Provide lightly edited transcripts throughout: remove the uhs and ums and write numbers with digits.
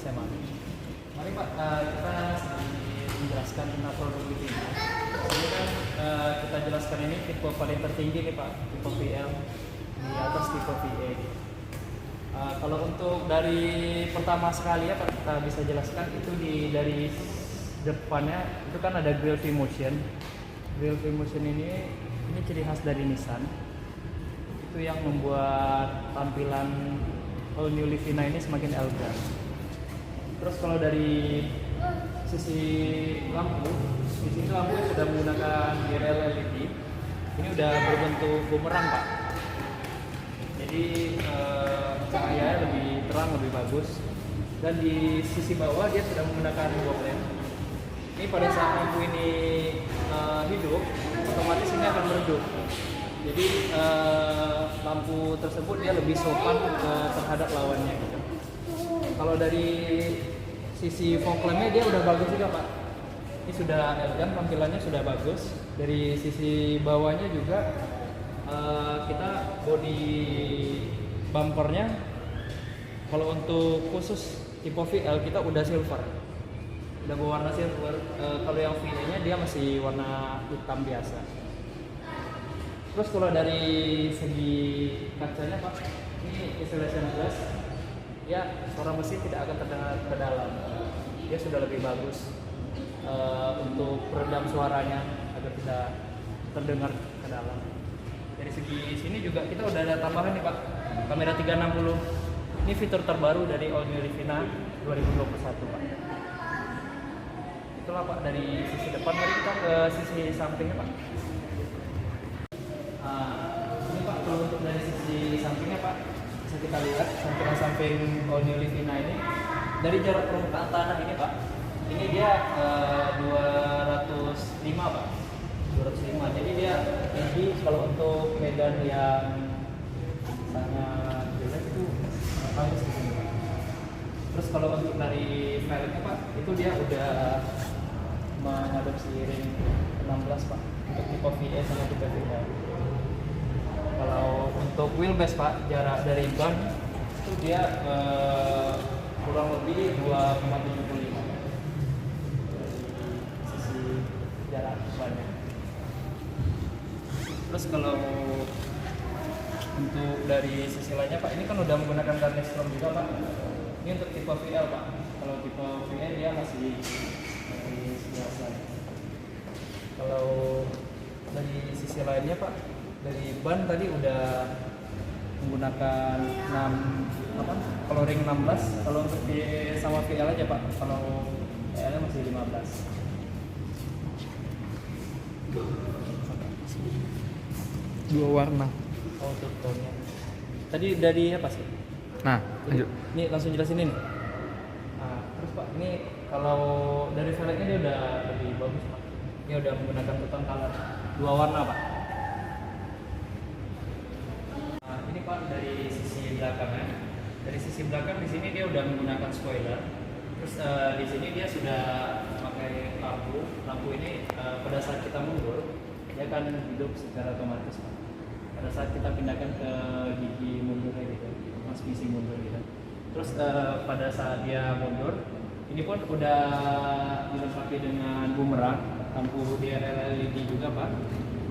SMA. Mari Pak, kita sedikit menjelaskan tentang produk ini. Ini kan kita jelaskan ini tipe paling tertinggi nih Pak, tipe VL di atas tipe VA. Kalau untuk dari pertama sekali ya Pak, kita bisa jelaskan itu dari depannya itu kan ada grill V-Motion. Grill V-Motion ini ciri khas dari Nissan. Itu yang membuat tampilan All New Livina ini semakin elegan. Terus kalau dari sisi lampu, di sini lampu sudah menggunakan DRL LED. Ini udah berbentuk bumerang Pak. Jadi cahaya lebih terang, lebih bagus. Dan di sisi bawah dia sudah menggunakan fog lamp. Ini pada saat lampu ini hidup, otomatis ini akan meredup. Jadi lampu tersebut dia lebih sopan terhadap lawannya gitu. Kalau dari sisi fog lampnya dia udah bagus juga Pak. Ini sudah elegan, tampilannya sudah bagus. Dari sisi bawahnya juga kita body bumpernya kalau untuk khusus tipe VL kita udah silver. Udah berwarna silver. Kalau yang VA-nya dia masih warna hitam biasa. Terus kalau dari segi kacanya Pak, ini insulation glass, ya suara mesin tidak akan terdengar ke dalam. Dia sudah lebih bagus untuk peredam suaranya agar tidak terdengar ke dalam. Dari segi sini juga kita udah ada tambahan nih Pak, kamera 360. Ini fitur terbaru dari All New Livina 2021 Pak. Itulah Pak dari sisi depan. Mari kita ke sisi sampingnya Pak. Ini Pak, kalau untuk dari sisi sampingnya Pak, bisa kita lihat samping All New Livina ini dari jarak permukaan tanah ini Pak, ini dia 205 Pak, 205. Jadi dia tinggi. Kalau untuk medan yang sangat jelek itu bagus di sini Pak. Terus kalau untuk dari velgnya Pak, itu dia udah mengadopsi ring 16 Pak untuk tipe VA sama tipe VL. Kalau untuk wheelbase Pak, jarak dari ban itu dia kurang lebih 2,75 sisi jarak bannya. Terus kalau untuk dari sisi lainnya Pak, ini kan udah menggunakan garnish chrome juga Pak. Ini untuk tipe VL Pak. Kalau tipe VL dia masih biasa. Kalau dari sisi lainnya Pak, dari ban tadi udah menggunakan 6 coloring 16. Kalau untuk sama VL aja Pak, kalau VL nya masih 15. Dua warna. Oh, untuk tone-nya. Tadi dari apa sih? Nah, lanjut. Ini langsung jelasin ini. Nah, terus Pak, ini kalau dari velgnya dia udah lebih bagus Pak. Ini udah menggunakan two-tone color, 2 warna Pak. Nah, ini Pak dari sisi belakangnya. Dari sisi belakang di sini dia udah menggunakan spoiler. Terus di sini dia sudah pakai lampu. Lampu ini pada saat kita mundur dia akan hidup secara otomatis Pak. Pada saat kita pindahkan ke gigi mundurnya gitu, transmisi mundur gitu. Terus pada saat dia mundur, ini pun udah dilengkapi dengan bumerang, lampu DRL LED juga Pak.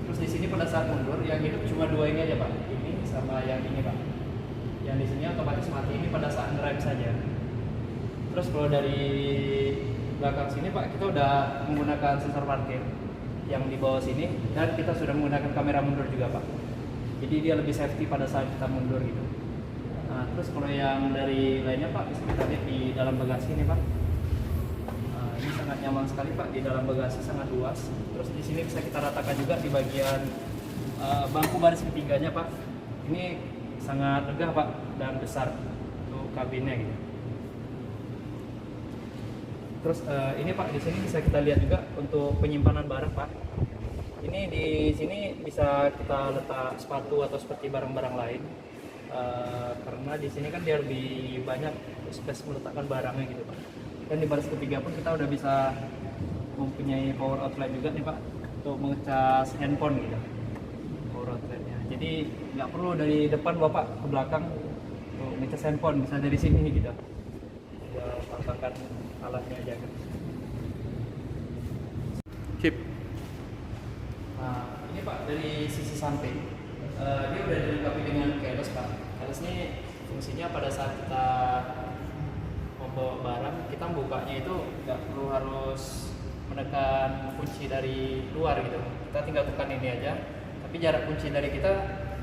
Terus di sini pada saat mundur yang hidup cuma 2 ini aja Pak, ini sama yang ini Pak. Yang di sini otomatis mati, ini pada saat ngerem saja. Terus kalau dari belakang sini Pak, kita udah menggunakan sensor parkir yang di bawah sini, dan kita sudah menggunakan kamera mundur juga Pak. Jadi dia lebih safety pada saat kita mundur gitu. Nah, terus kalau yang dari lainnya Pak, bisa kita lihat di dalam bagasi ini Pak. Ini sangat nyaman sekali Pak, di dalam bagasi sangat luas. Terus di sini bisa kita ratakan juga di bagian bangku baris ketiganya Pak. Ini sangat megah Pak dan besar untuk kabinnya gitu. Terus ini Pak, di sini bisa kita lihat juga untuk penyimpanan barang Pak. Ini di sini bisa kita letak sepatu atau seperti barang-barang lain. Karena di sini kan dia lebih banyak space meletakkan barangnya gitu Pak. Dan di baris ketiga pun kita udah bisa mempunyai power outlet juga nih Pak untuk mengecas handphone gitu. Power outletnya. Jadi nggak perlu dari depan Bapak ke belakang untuk ngecas handphone, bisa dari sini gitu. tinggal pasangkan alatnya aja kan. Sip. Nah, ini Pak dari sisi samping, dia udah dilengkapi dengan keyless Pak. Keyless ini fungsinya pada saat kita membawa barang, kita bukanya itu nggak perlu harus menekan kunci dari luar gitu. Kita tinggal tekan ini aja. Tapi jarak kunci dari kita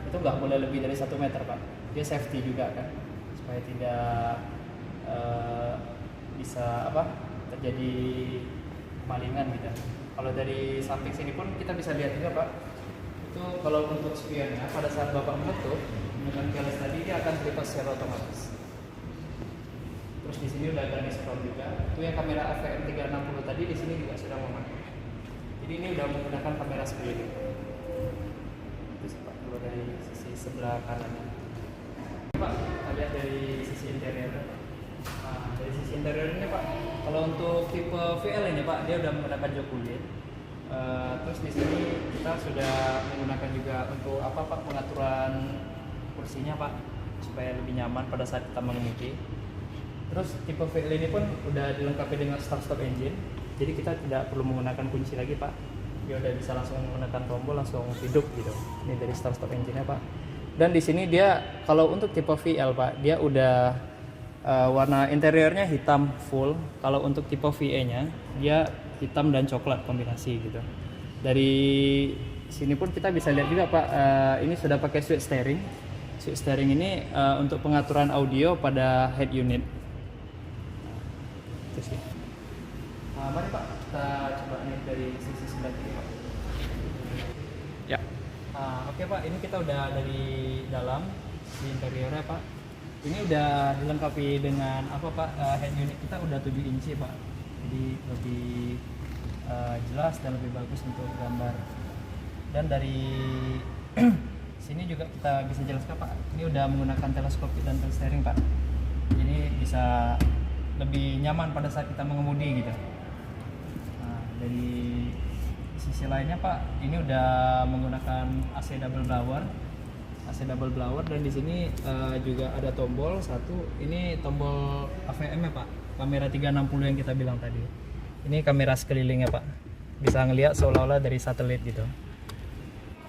itu nggak boleh lebih dari 1 meter Pak. Dia safety juga kan, supaya tidak bisa terjadi kemalingan gitu. Kalau dari samping sini pun kita bisa lihat juga Pak. Itu kalau untuk spionnya pada saat Bapak menutup dengan keyless tadi dia akan terlipat secara otomatis. Terus di sini udah ada scroll juga. Itu yang kamera AVM 360 tadi di sini juga sudah memakai. Jadi ini udah menggunakan kamera sekeliling. Itu sih Pak kalau dari sisi sebelah kanan. Pak, kita lihat dari sisi interior. Nah, dari sisi interior ini Pak, kalau untuk tipe VL ini Pak, dia udah menggunakan jok kulit. Terus di sini kita sudah menggunakan juga untuk Pak pengaturan kursinya Pak, supaya lebih nyaman pada saat kita mengemudi. Terus tipe VL ini pun udah dilengkapi dengan start stop engine, jadi kita tidak perlu menggunakan kunci lagi Pak. Dia udah bisa langsung menekan tombol langsung hidup gitu. Ini dari start stop engine-nya Pak. Dan di sini dia kalau untuk tipe VL Pak, dia udah warna interiornya hitam full. Kalau untuk tipe VE-nya dia hitam dan coklat kombinasi gitu. Dari sini pun kita bisa lihat juga Pak, ini sudah pakai switch steering. Switch steering ini untuk pengaturan audio pada head unit. Itu sih. Mari Pak kita coba nih dari sisi sebelah kiri Pak. Ya. Oke Pak, ini kita udah dari dalam di interiornya Pak. Ini udah dilengkapi dengan Pak? Head unit kita udah 7 inci Pak. Jadi lebih jelas dan lebih bagus untuk gambar. Dan dari sini juga kita bisa jelaskan Pak. Ini udah menggunakan teleskopik dan steering Pak. Jadi bisa lebih nyaman pada saat kita mengemudi gitu. Nah, dari sisi lainnya Pak, ini udah menggunakan AC double blower dan di sini juga ada tombol satu. Ini tombol AVM ya Pak, kamera 360 yang kita bilang tadi. Ini kamera sekelilingnya Pak, bisa ngelihat seolah-olah dari satelit gitu.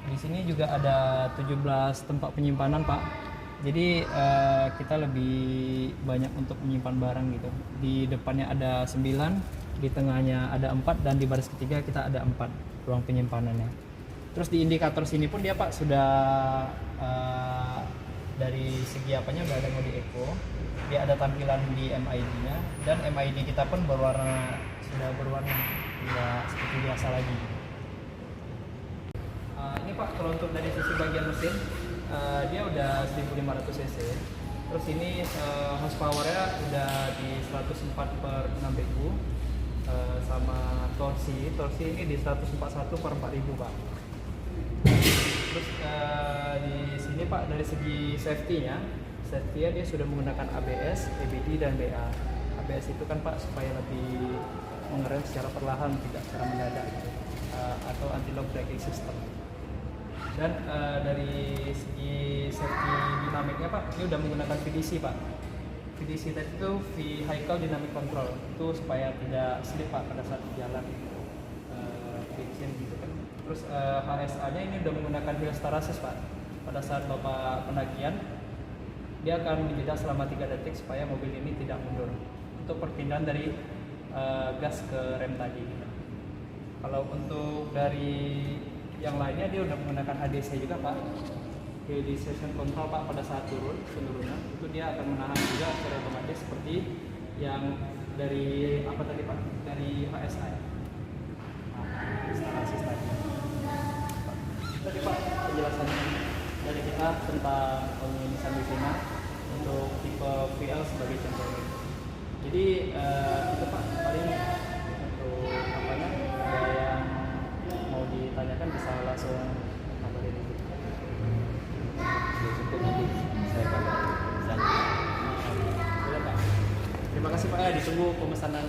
Di sini juga ada 17 tempat penyimpanan Pak. Jadi kita lebih banyak untuk menyimpan barang gitu. Di depannya ada 9, di tengahnya ada 4, dan di baris ketiga kita ada 4 ruang penyimpanannya. Terus di indikator sini pun dia Pak sudah dari segi apanya udah ada mode eco. Dia ada tampilan di MID-nya, dan MID kita pun sudah berwarna, tidak seperti biasa lagi. Ini Pak kalau untuk dari sisi bagian mesin, dia udah 1500 cc. Terus ini horsepower-nya udah di 104/6000, sama torsi ini di 141/4000 Pak. Terus di sini Pak dari segi safety-nya dia sudah menggunakan ABS, EBD dan BA. ABS itu kan Pak supaya lebih mengerem secara perlahan, tidak secara mendadak gitu. Atau anti-lock braking system. Dan dari segi safety dinamiknya Pak, ini udah menggunakan VDC Pak. VDC tadi itu Vehicle Dynamic Control, itu supaya tidak slip Pak pada saat jalan friction gitu kan. Terus HSA-nya ini udah menggunakan hill star assist Pak. Pada saat Bapak penagihan, dia akan dijeda selama 3 detik supaya mobil ini tidak mundur untuk perpindahan dari gas ke rem tadi gitu. Kalau untuk dari yang lainnya dia udah menggunakan HDC juga Pak. Hill Decision Control Pak, pada saat penurunan itu dia akan menahan juga secara otomatis seperti yang dari tadi Pak, dari HSI. Instalasi tadi. Tadi Pak penjelasannya dari kita tentang Nissan Wivina untuk tipe VL sebagai contohnya. Jadi itu Pak paling untuk yang mau ditanyakan bisa langsung kabarin itu. Cukup nanti saya kabarin. Boleh Pak. Terima kasih Pak, ditunggu pemesanan.